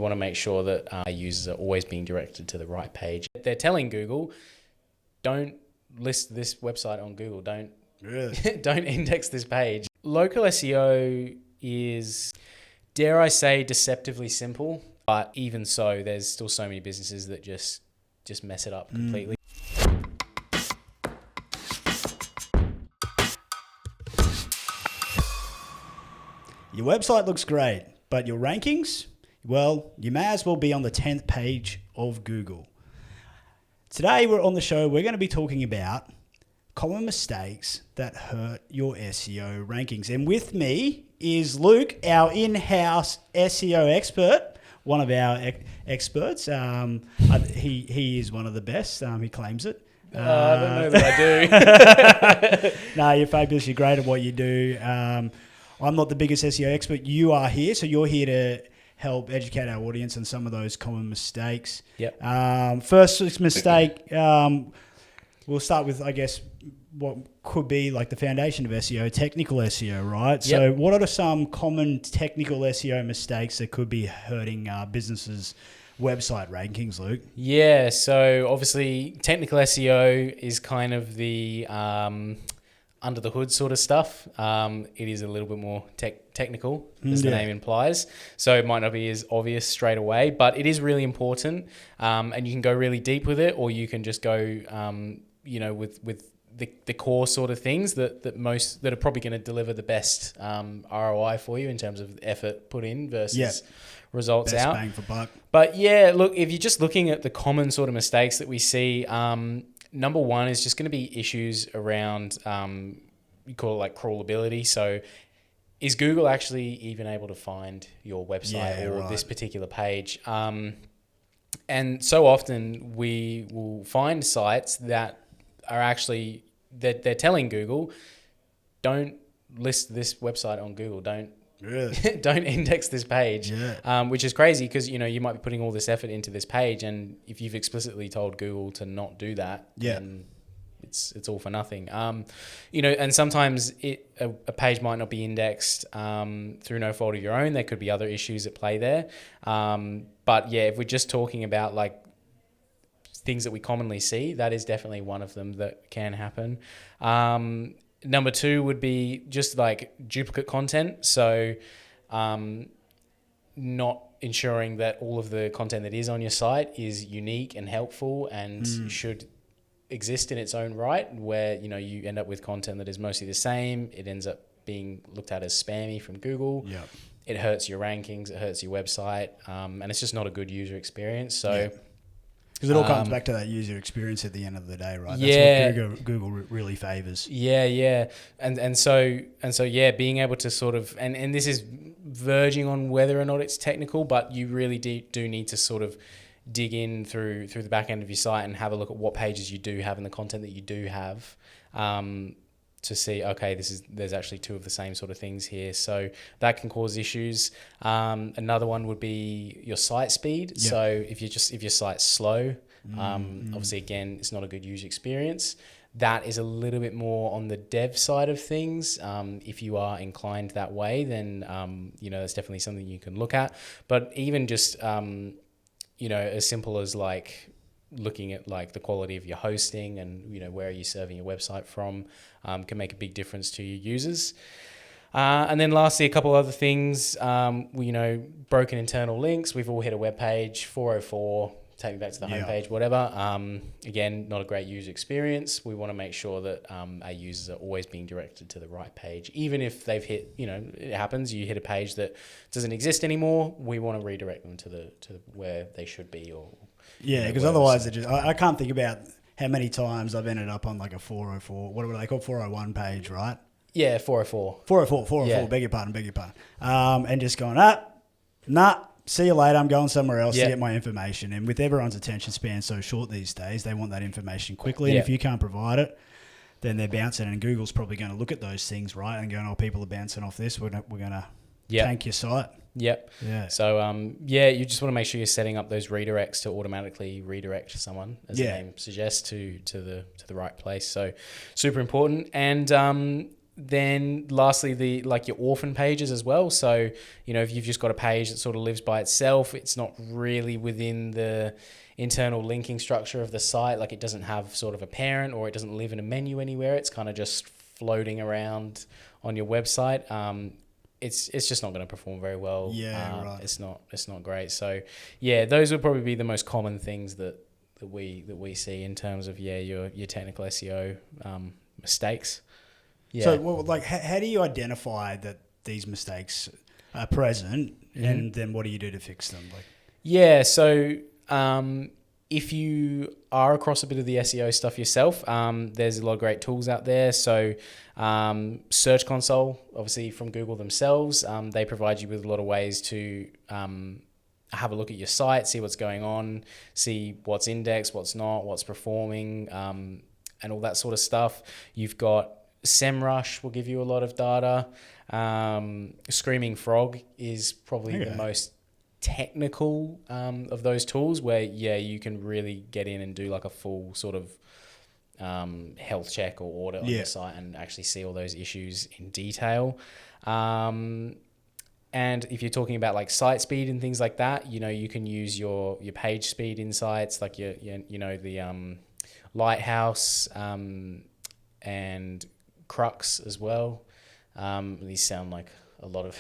want to make sure that our users are always being directed to the right page. They're telling Google, don't list this website on Google. Don't don't index this page. Local SEO is, dare I say, deceptively simple, but even so, there's still so many businesses that just mess it up completely. Your website looks great, but your rankings? Well, you may as well be on the 10th page of Google. Today we're on the show, we're going to be talking about common mistakes that hurt your SEO rankings. And with me is Luke, our in-house SEO expert, one of our experts. He is one of the best. He claims it. I don't know that I do. No, you're fabulous. You're great at what you do. I'm not the biggest SEO expert. You are here, so you're here to help educate our audience on some of those common mistakes. Yep. First mistake, we'll start with, I guess, what could be like the foundation of SEO, technical SEO, right? Yep. So what are some common technical SEO mistakes that could be hurting businesses' website rankings, Luke? Yeah, so obviously technical SEO is kind of the under the hood sort of stuff. It is a little bit more technical, as the name implies. So it might not be as obvious straight away, but it is really important. And you can go really deep with it, or you can just go, with the core sort of things that are probably going to deliver the best ROI for you in terms of effort put in versus results best out. Bang for buck. But yeah, look, if you're just looking at the common sort of mistakes that we see, number one is just going to be issues around, you call it like crawlability. So is Google actually even able to find your website this particular page? And so often we will find sites that are actually, they're telling Google, don't list this website on Google. Don't index this page, which is crazy because, you might be putting all this effort into this page, and if you've explicitly told Google to not do that, then it's all for nothing. And sometimes a page might not be indexed through no fault of your own. There could be other issues at play there. But yeah, if we're just talking about like things that we commonly see, that is definitely one of them that can happen. Number two would be just like duplicate content. So not ensuring that all of the content that is on your site is unique and helpful and should exist in its own right, where, you end up with content that is mostly the same. It ends up being looked at as spammy from Google. Yep. It hurts your rankings. It hurts your website. And it's just not a good user experience. So... Because it all comes back to that user experience at the end of the day, right? That's what Google really favors. Yeah. And so being able to sort of, and this is verging on whether or not it's technical, but you really do need to sort of dig in through the back end of your site and have a look at what pages you do have and the content that you do have, to see, okay, there's actually two of the same sort of things here. So that can cause issues. Another one would be your site speed. Yep. So if your site's slow, obviously again, it's not a good user experience. That is a little bit more on the dev side of things. If you are inclined that way, then, that's definitely something you can look at. But even just, as simple as like looking at like the quality of your hosting and, where are you serving your website from, can make a big difference to your users. And then lastly, a couple other things, broken internal links. We've all hit a web page, 404, take me back to the homepage, whatever. Again, not a great user experience. We want to make sure that our users are always being directed to the right page. Even if they've hit, it happens, you hit a page that doesn't exist anymore, we want to redirect them to where they should be. Because otherwise, I can't think about how many times I've ended up on like a 404, what do they call 401 page, right? Yeah, 404. 404, beg your pardon. And just going, see you later, I'm going somewhere else to get my information. And with everyone's attention span so short these days, they want that information quickly. And if you can't provide it, then they're bouncing. And Google's probably going to look at those things, right? And going, people are bouncing off this. We're going to tank your site. Yep. Yeah. So, you just want to make sure you're setting up those redirects to automatically redirect someone, as the name suggests, to the right place. So super important. And, then lastly, your orphan pages as well. So, if you've just got a page that sort of lives by itself, it's not really within the internal linking structure of the site. Like, it doesn't have sort of a parent, or it doesn't live in a menu anywhere. It's kind of just floating around on your website. It's just not going to perform very well. Yeah, right. It's not great. So yeah, those would probably be the most common things that we see in terms of your technical SEO mistakes. Yeah. So, how do you identify that these mistakes are present, and then what do you do to fix them? Yeah, so if you are across a bit of the SEO stuff yourself, there's a lot of great tools out there. So Search Console, obviously from Google themselves, they provide you with a lot of ways to have a look at your site, see what's going on, see what's indexed, what's not, what's performing, and all that sort of stuff. You've got SEMrush will give you a lot of data. Screaming Frog is probably the most technical of those tools, where you can really get in and do like a full sort of health check or audit on your site and actually see all those issues in detail. And if you're talking about like site speed and things like that, you can use your page speed insights, like your the Lighthouse and Crux as well. These sound like a lot of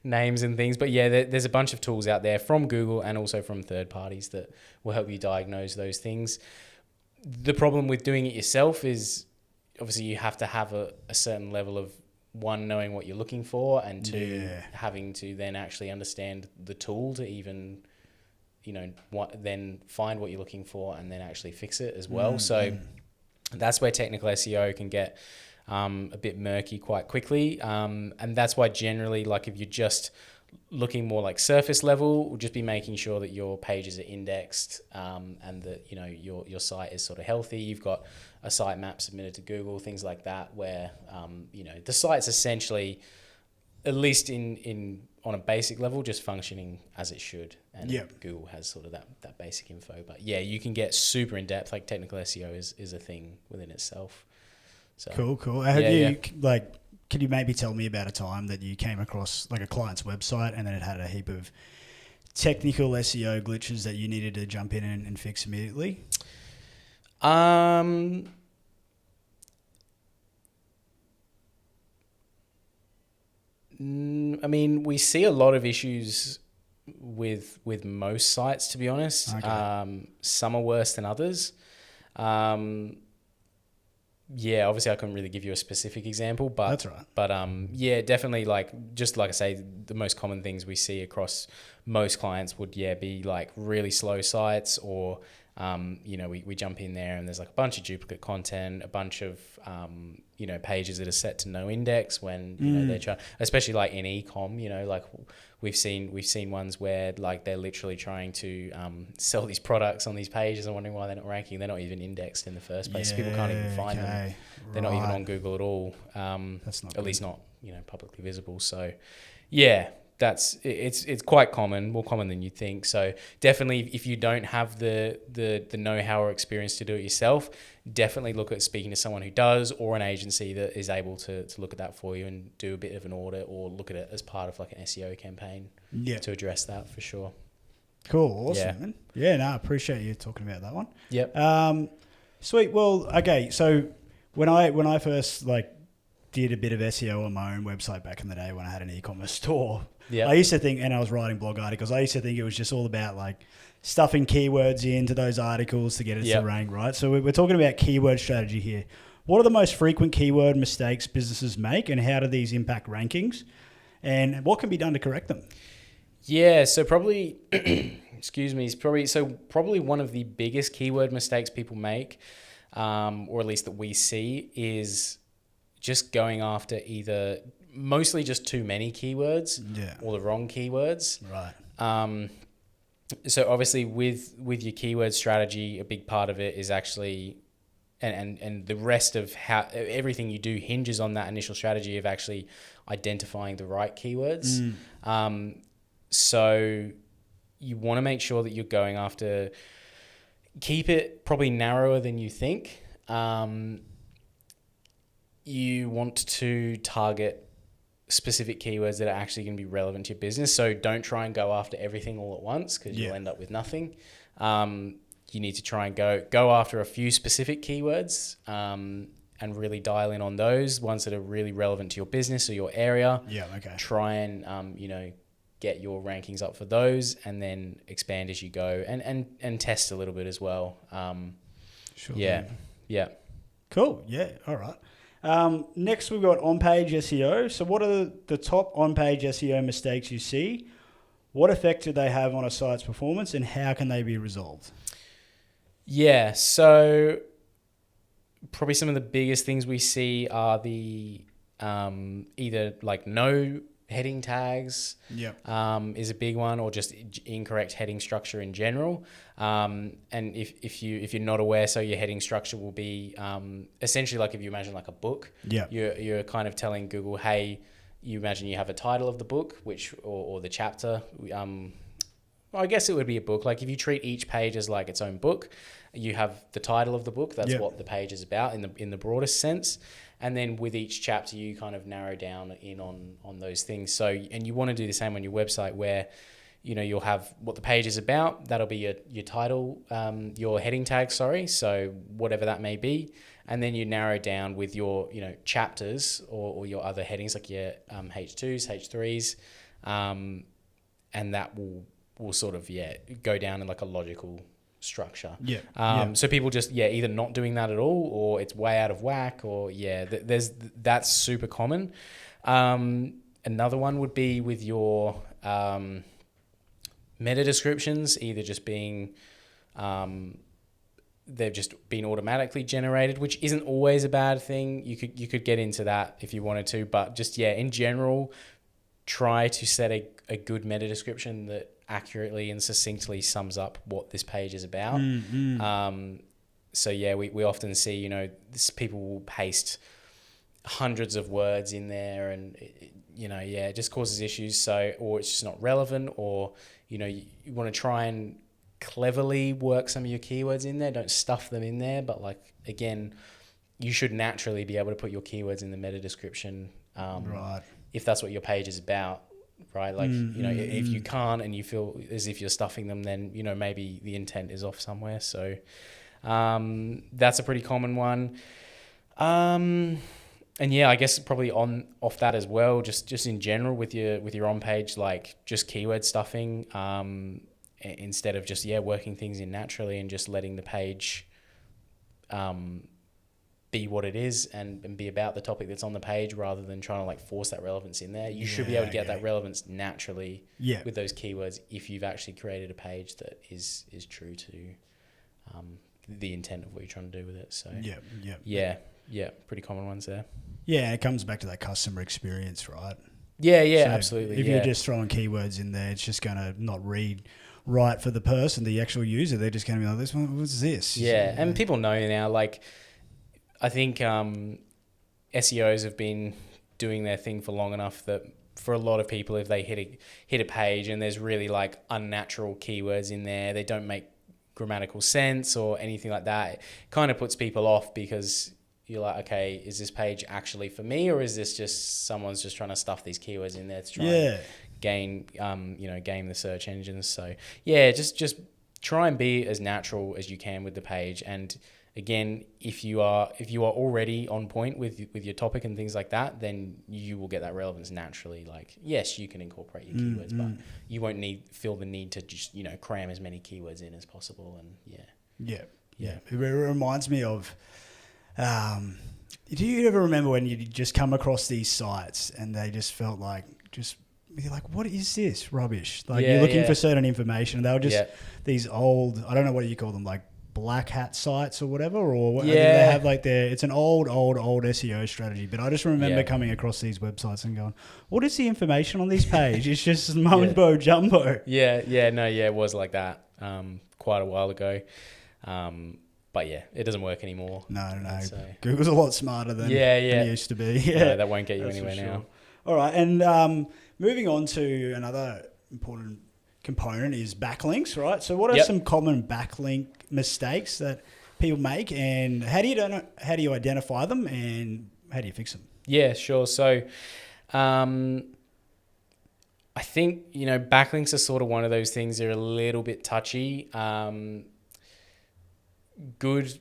names and things, but there's a bunch of tools out there from Google and also from third parties that will help you diagnose those things. The problem with doing it yourself is obviously you have to have a certain level of, one, knowing what you're looking for, and two, having to then actually understand the tool to even then find what you're looking for and then actually fix it as well. So that's where technical SEO can get a bit murky quite quickly, and that's why generally, like, if you're just looking more like surface level, we'll just be making sure that your pages are indexed, and that your site is sort of healthy. You've got a site map submitted to Google, things like that, where the site's essentially, at least on a basic level, just functioning as it should, and Google has sort of that basic info. But you can get super in depth. Like, technical SEO is a thing within itself. So, cool. Can you maybe tell me about a time that you came across like a client's website and then it had a heap of technical SEO glitches that you needed to jump in and fix immediately? I mean, we see a lot of issues with most sites, to be honest. Okay. Some are worse than others. Obviously I couldn't really give you a specific example, but that's right. But definitely, like I say, the most common things we see across most clients would be like really slow sites, or we jump in there and there's like a bunch of duplicate content, a bunch of pages that are set to no index when they try, especially like in e-com, like we've seen ones where like they're literally trying to sell these products on these pages and wondering why they're not ranking. They're not even indexed in the first place. People can't even find them. They're not even on Google at all. That's not at least not publicly visible. So it's quite common, more common than you think. So definitely, if you don't have the know-how or experience to do it yourself, definitely look at speaking to someone who does, or an agency that is able to look at that for you and do a bit of an audit, or look at it as part of like an SEO campaign to address that for sure. Cool, awesome, man. Yeah, no, I appreciate you talking about that one. Yep. Sweet. Well, okay, so when I first did a bit of SEO on my own website back in the day when I had an e-commerce store, I used to think, and I was writing blog articles, I used to think it was just all about like stuffing keywords into those articles to get it to rank, right? So we're talking about keyword strategy here. What are the most frequent keyword mistakes businesses make, and how do these impact rankings, and what can be done to correct them? Yeah, so probably, probably one of the biggest keyword mistakes people make, or at least that we see, is just going after either mostly just too many keywords or the wrong keywords. Right. So obviously with your keyword strategy, a big part of it is actually, and the rest of how everything you do hinges on that initial strategy of actually identifying the right keywords. So you want to make sure that you're going after, keep it probably narrower than you think. you want to target specific keywords that are actually going to be relevant to your business. So don't try and go after everything all at once, because you'll end up with nothing. You need to try and go after a few specific keywords and really dial in on those ones that are really relevant to your business or your area. Yeah, okay. Try and get your rankings up for those, and then expand as you go, and test a little bit as well. Sure. Yeah. Cool. Yeah. All right. Next, we've got on-page SEO. So what are the top on-page SEO mistakes you see? What effect do they have on a site's performance, and how can they be resolved? Yeah, so probably some of the biggest things we see are the either like no heading tags is a big one, or just incorrect heading structure in general. And if you're not aware, so your heading structure will be essentially like if you imagine like a book. Yeah. You're kind of telling Google, hey, you imagine you have a title of the book, or the chapter. I guess it would be a book. Like if you treat each page as like its own book, you have the title of the book. That's what the page is about in the broadest sense. And then with each chapter, you kind of narrow down in on those things. So, and you want to do the same on your website, where, you'll have what the page is about. That'll be your title, your heading tag, so whatever that may be. And then you narrow down with your, chapters or your other headings, like your H2s, H3s. And that will sort of, go down in like a logical structure. So people just, either not doing that at all, or it's way out of whack, or that's super common. Another one would be with your meta descriptions, either just being, they've just been automatically generated, which isn't always a bad thing. You could get into that if you wanted to, but just, in general, try to set a good meta description that accurately and succinctly sums up what this page is about. We often see, people will paste hundreds of words in there, and it just causes issues. So, or it's just not relevant, or you want to try and cleverly work some of your keywords in there. Don't stuff them in there, but like, again, you should naturally be able to put your keywords in the meta description, if that's what your page is about. Right, like if you can't and you feel as if you're stuffing them, then maybe the intent is off somewhere. So that's a pretty common one. And I guess probably off that as well, just in general with your on page, like just keyword stuffing, instead of just working things in naturally and just letting the page be what it is and be about the topic that's on the page, rather than trying to like force that relevance in there. You should be able to get that relevance naturally with those keywords, if you've actually created a page that is true to the intent of what you're trying to do with it. So pretty common ones there. It comes back to that customer experience, right? So Absolutely. If you're just throwing keywords in there, it's just going to not read right for the person, the actual user. They're just going to be like, "This one, what's this?" And people know now, like, I think SEOs have been doing their thing for long enough that for a lot of people, if they hit a page and there's really like unnatural keywords in there, they don't make grammatical sense or anything like that, it kind of puts people off, because you're like, okay, is this page actually for me, or is this just someone's just trying to stuff these keywords in there to try and game the search engines? So just try and be as natural as you can with the page. And again, if you are already on point with your topic and things like that, then you will get that relevance naturally. Like, yes, you can incorporate your keywords, but you won't feel the need to just cram as many keywords in as possible. And It reminds me of. Do you ever remember when you just come across these sites and they just felt like you're like, what is this rubbish? Like you're looking for certain information, and they were just these old, I don't know what you call them, like black hat sites or whatever, or I think they have like it's an old SEO strategy. But I just remember coming across these websites and going, what is the information on this page? It's just mumbo jumbo. It was like that quite a while ago. But it doesn't work anymore. No. Google's a lot smarter than it used to be. No, that won't get you anywhere now. All right, and moving on to another important component is backlinks, right? So what are some common backlink mistakes that people make, and how do you identify them, and How do you fix them? Yeah, sure. So, I think, backlinks are sort of one of those things. They're a little bit touchy. Good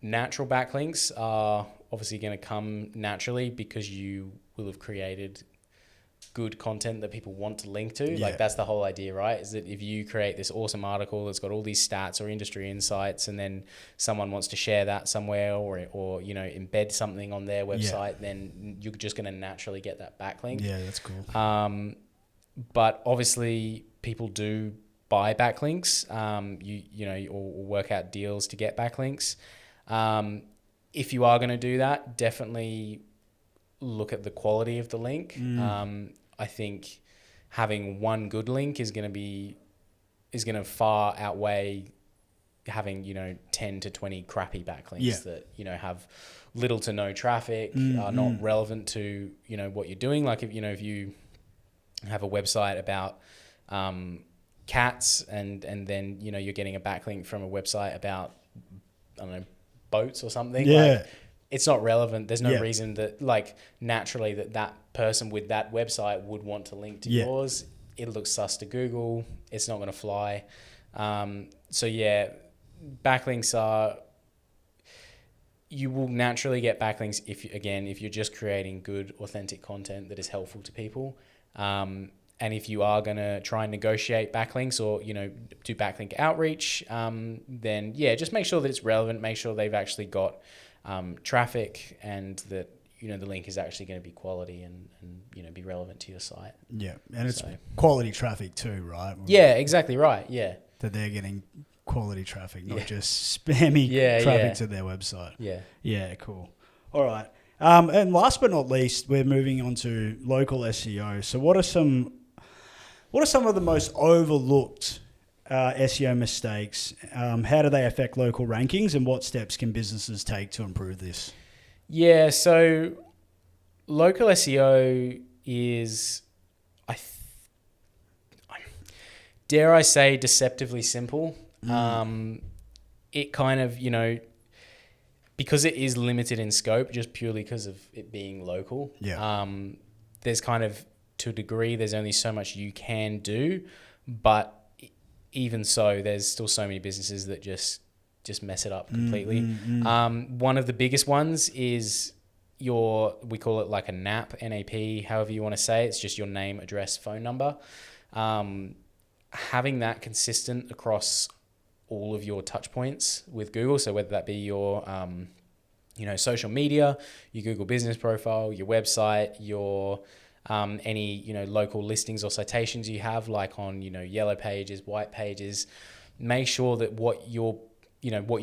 natural backlinks are obviously going to come naturally because you will have created good content that people want to link to. Yeah. Like, that's the whole idea, right? Is that if you create this awesome article that's got all these stats or industry insights, and then someone wants to share that somewhere or embed something on their website, then you're just going to naturally get that backlink. Yeah, that's cool. But obviously people do buy backlinks, or work out deals to get backlinks. If you are going to do that, definitely look at the quality of the link. I think having one good link is going to far outweigh having 10 to 20 crappy backlinks that have little to no traffic, are not relevant to what you're doing. Like if you have a website about cats and then you're getting a backlink from a website about, I don't know, boats or something. Like, it's not relevant. There's no reason that, like, naturally that person with that website would want to link to yours. It looks sus to Google. It's not going to fly. Backlinks are, you will naturally get backlinks if you're just creating good, authentic content that is helpful to people. And if you are going to try and negotiate backlinks or, do backlink outreach, then just make sure that it's relevant. Make sure they've actually got traffic, and that the link is actually going to be quality and be relevant to your site. Yeah, and it's quality traffic too, right? Yeah, exactly right. Yeah, that they're getting quality traffic, not just spammy traffic to their website. Yeah, cool. All right. And last but not least, we're moving on to local SEO. So what are some of the most overlooked SEO mistakes? How do they affect local rankings, and what steps can businesses take to improve this? Yeah, so local SEO is, dare I say, deceptively simple. It kind of, because it is limited in scope, just purely because of it being local. There's kind of, to a degree, there's only so much you can do, but even so, there's still so many businesses that just mess it up completely. One of the biggest ones is we call it like a NAP, however you want to say it. It's just your name, address, phone number. Having that consistent across all of your touch points with Google. So whether that be your, social media, your Google business profile, your website, your any local listings or citations you have, like on yellow pages, white pages. Make sure that what you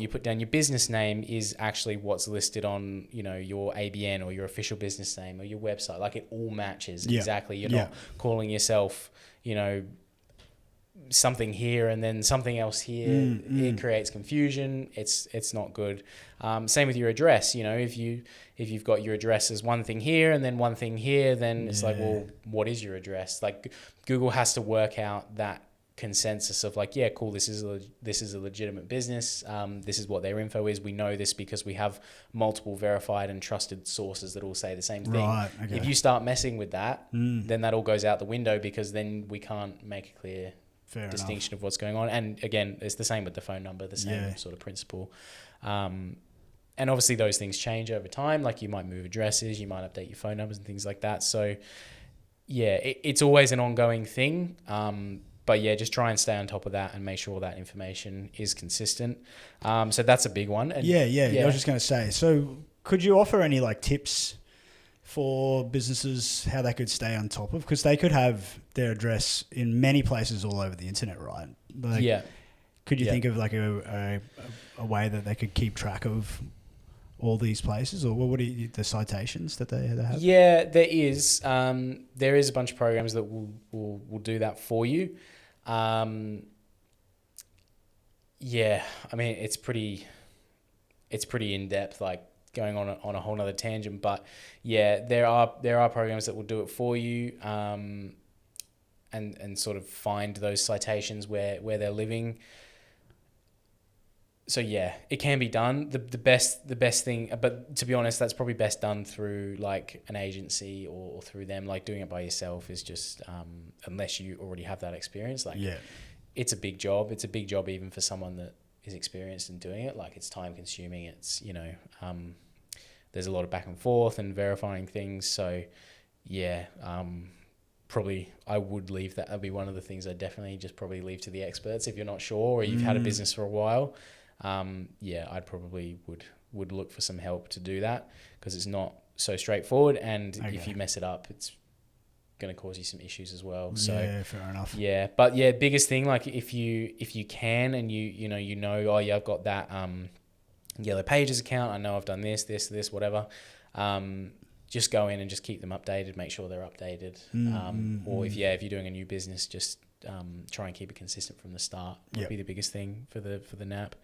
put down, your business name, is actually what's listed on your ABN or your official business name or your website. Like, it all matches exactly. You're not calling yourself something here and then something else here. It creates confusion. It's not good. Same with your address. If you've got your address as one thing here and then one thing here, then it's like, well, what is your address? Like, Google has to work out that consensus of like, cool, this is a legitimate business. This is what their info is. We know this because we have multiple verified and trusted sources that all say the same thing. Right, okay. If you start messing with that, then that all goes out the window, because then we can't make a clear distinction of what's going on. And again, it's the same with the phone number, the same sort of principle. And obviously those things change over time. Like, you might move addresses, you might update your phone numbers and things like that. So it's always an ongoing thing. But just try and stay on top of that and make sure that information is consistent. So that's a big one. And I was just going to say, so could you offer any tips for businesses how they could stay on top of, because they could have their address in many places all over the internet, right? Could you think of a way that they could keep track of all these places, or what are the citations that they have? Yeah, there is. There is a bunch of programs that will do that for you. I mean, it's pretty in depth, like going on a whole nother tangent. But there are programs that will do it for you, and sort of find those citations where they're living. So yeah, it can be done. The best thing, but to be honest, that's probably best done through like an agency or through them. Like doing it by yourself is just unless you already have that experience. Like it's a big job. It's a big job even for someone that is experienced in doing it. Like it's time consuming. It's there's a lot of back and forth and verifying things. So yeah, probably I would leave that. That'd be one of the things I definitely just probably leave to the experts if you're not sure or you've had a business for a while. I'd probably would look for some help to do that because it's not so straightforward, and if you mess it up, it's going to cause you some issues as well. So yeah, fair enough. Yeah, but yeah, biggest thing, like if you can and oh yeah, I've got that Yellow Pages account, I know I've done this, whatever. Just go in and just keep them updated, make sure they're updated. Or if you're doing a new business, just try and keep it consistent from the start. Would be the biggest thing for the NAP.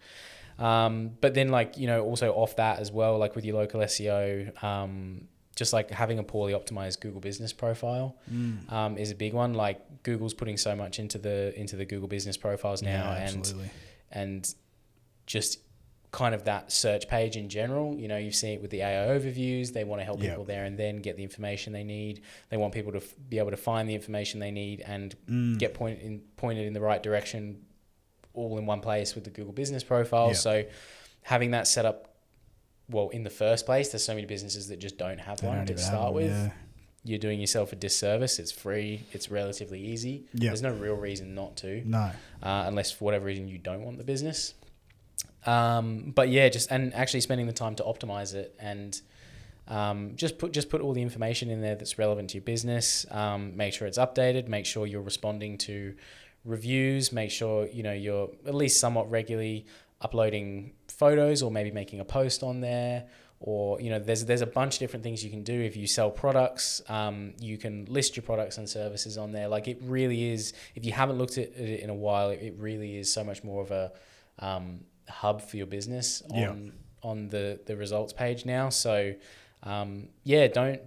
But then also off that as well, like with your local SEO, just like having a poorly optimized Google business profile is a big one. Like Google's putting so much into the Google business profiles now, and just kind of that search page in general. You see it with the AI overviews. They want to help people there and then get the information they need. They want people to be able to find the information they need and get pointed in the right direction all in one place with the Google business profile. So having that set up, well, in the first place, there's so many businesses that just don't have one to start with. You're doing yourself a disservice. It's free. It's relatively easy. There's no real reason not to. No. Unless for whatever reason you don't want the business. But yeah, and actually spending the time to optimize it and just put all the information in there that's relevant to your business. Make sure it's updated. Make sure you're responding to reviews. Make sure you're at least somewhat regularly uploading photos or maybe making a post on there. Or there's a bunch of different things you can do. If you sell products, you can list your products and services on there. Like it really is. If you haven't looked at it in a while, it really is so much more of a hub for your business on the results page now. So don't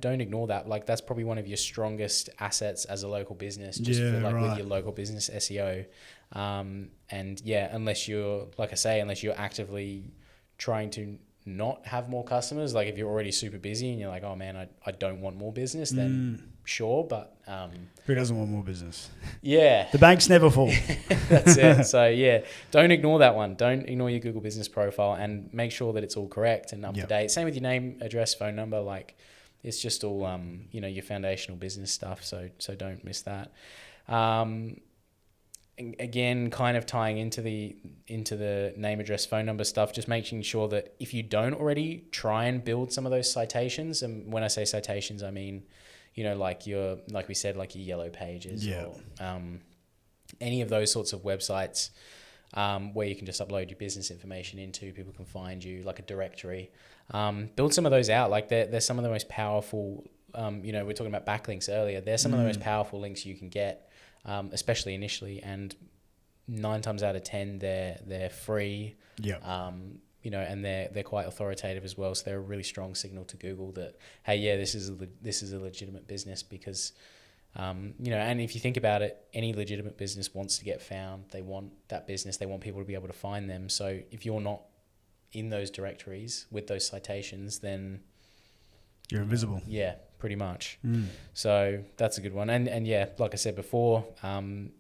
ignore that. Like that's probably one of your strongest assets as a local business, with your local business SEO. Unless you're actively trying to not have more customers, like if you're already super busy and you're like, oh man, I don't want more business, then sure, but who doesn't want more business? Yeah, the banks never fall. That's it. So yeah, don't ignore that one. Don't ignore your Google business profile and make sure that it's all correct and up to date. Same with your name, address, phone number. Like it's just all your foundational business stuff. So don't miss that. Again, kind of tying into the name, address, phone number stuff, just making sure that if you don't already, try and build some of those citations. And when I say citations, I mean, like we said, like your Yellow Pages or any of those sorts of websites where you can just upload your business information into, people can find you, like a directory. Build some of those out. Like they're some of the most powerful, we were talking about backlinks earlier. They're some of the most powerful links you can get. Especially initially, and 9 times out of 10 they're free. And they're quite authoritative as well. So they're a really strong signal to Google that, hey, yeah, this is a legitimate business because, and if you think about it, any legitimate business wants to get found. They want that business. They want people to be able to find them. So if you're not in those directories with those citations, then you're invisible. Yeah, pretty much. So that's a good one. And yeah, like I said before,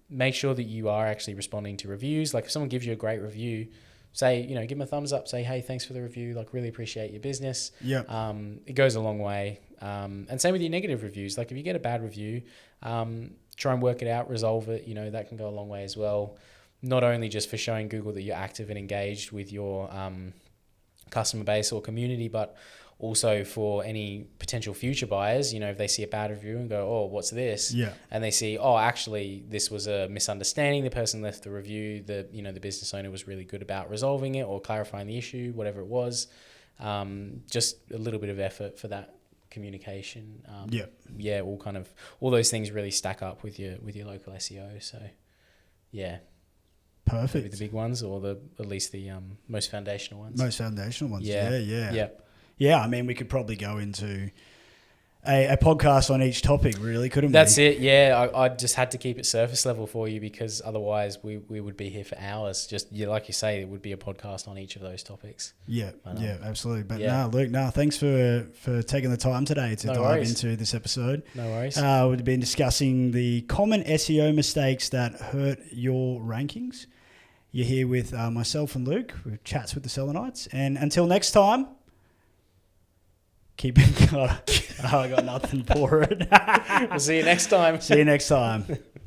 make sure that you are actually responding to reviews. Like if someone gives you a great review, say, give them a thumbs up, say, hey, thanks for the review. Like really appreciate your business. It goes a long way. And same with your negative reviews. Like if you get a bad review, try and work it out, resolve it. That can go a long way as well. Not only just for showing Google that you're active and engaged with your customer base or community, but also for any potential future buyers, if they see a bad review and go, oh, what's this? And they see, oh, actually, this was a misunderstanding. The person left the review. The business owner was really good about resolving it or clarifying the issue, whatever it was. Just a little bit of effort for that communication. All those things really stack up with your local SEO. So, yeah. Perfect. Maybe the big ones or at least the most foundational ones. Most foundational ones. Yeah. Yeah. I mean, we could probably go into a podcast on each topic, really, couldn't we? That's it. Yeah, I just had to keep it surface level for you because otherwise we would be here for hours. Just like you say, it would be a podcast on each of those topics. Yeah, yeah, absolutely. But Yeah. Luke, thanks for taking the time today to No dive worries. into this episode. No worries. We've been discussing the common SEO mistakes that hurt your rankings. You're here with myself and Luke with Chats with the Selenites. And until next time, keep it. I got nothing for it. We'll see you next time. See you next time.